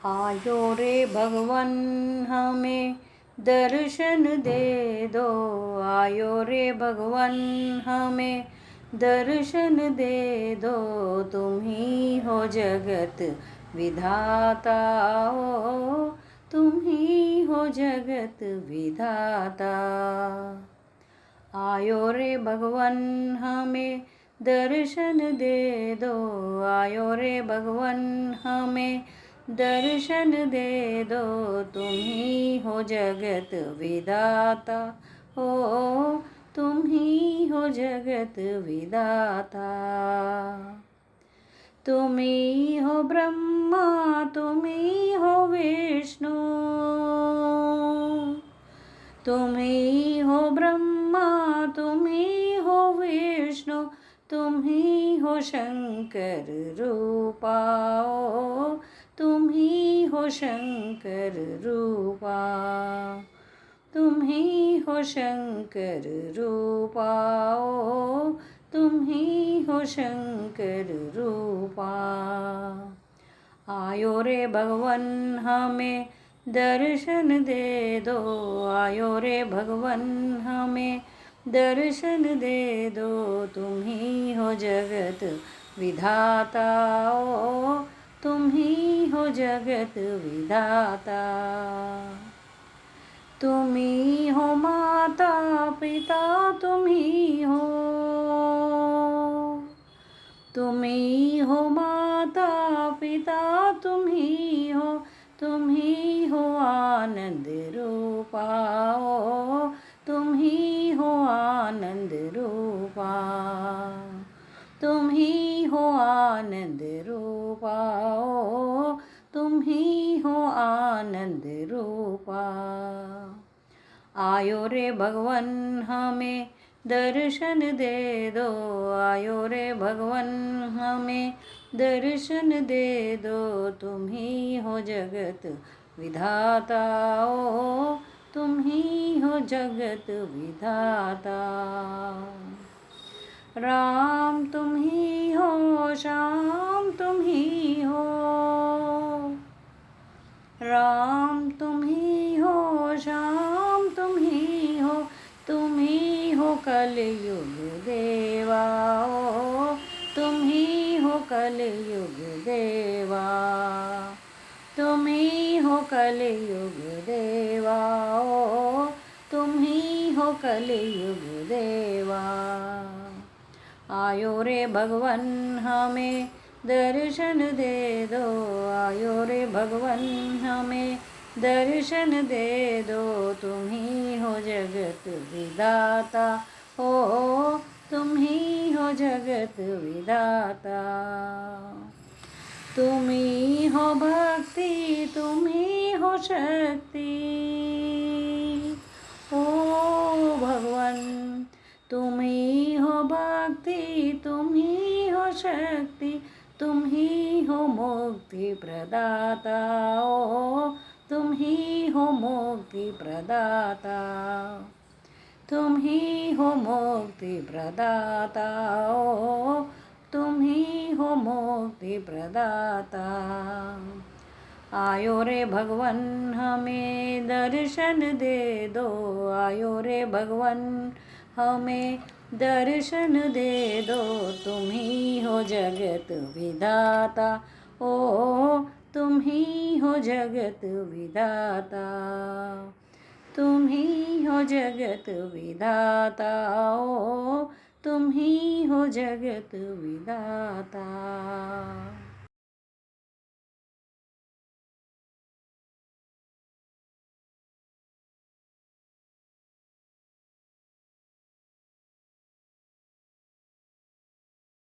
आयो रे भगवन हमें दर्शन दे दो। आयो रे भगवन हमें दर्शन दे दो। तुम ही हो जगत विधाता, ओ तुम ही हो जगत विधाता। आयो रे भगवन हमें दर्शन दे दो। आयो रे भगवन हमें दर्शन दे दो। तुम ही हो जगत विधाता, हो तुम ही हो जगत विधाता। तुम ही हो ब्रह्मा, तुम ही हो विष्णु, तुम ही हो ब्रह्मा, तुम ही हो विष्णु, तुम ही हो शंकर रूपा, ओ तुम ही हो शंकर रूपा। तुम ही हो शंकर रूपा, ओ तुम ही हो शंकर रूपा। आयो रे भगवन हमें दर्शन दे दो। आयो रे भगवन हमें दर्शन दे दो। तुम ही हो जगत विधाता, ओ तुम ही हो जगत विधाता। तुम ही हो माता पिता, तुम ही हो, तुम ही हो माता पिता, तुम ही हो, तुम ही हो आनंद रूपा, ओ तुम ही हो आनंद रूपा। तुम ही हो आनंद रूपा, ओ तुम ही हो आनंद रूपा। आयो रे भगवन हमें दर्शन दे दो। आयो रे भगवन हमें दर्शन दे दो। तुम ही हो जगत विधाता, ओ तुम ही हो जगत विधाता। राम तुम ही हो, श्याम तुम ही हो, राम तुम ही हो, श्याम तुम ही हो, तुम ही हो कलयुग देवा, ओ तुम ही हो कलयुग देवा। तुम ही हो कलयुग देवा, ओ तुम ही हो कलयुग देवा। आयो रे भगवन हमें दर्शन दे दो। आयो रे भगवन हमें दर्शन दे दो। तुम ही हो जगत विधाता, हो तुम ही हो जगत विधाता। तुम ही हो भक्ति, तुम ही हो शक्ति, ओ भगवन तुम ही हो भक्ति, तुम ही हो शक्ति, तुम ही हो मुक्ति प्रदाता, ओ तुम ही हो मुक्ति प्रदाता। तुम ही हो मुक्ति प्रदाता, ओ तुम ही हो मुक्ति प्रदाता। आयो रे भगवन हमें दर्शन दे दो। आयो रे भगवन हमें दर्शन दे दो। तुम ही हो जगत विधाता, ओ तुम ही हो जगत विधाता। तुम ही हो जगत विधाता, ओ तुम ही हो जगत विधाता।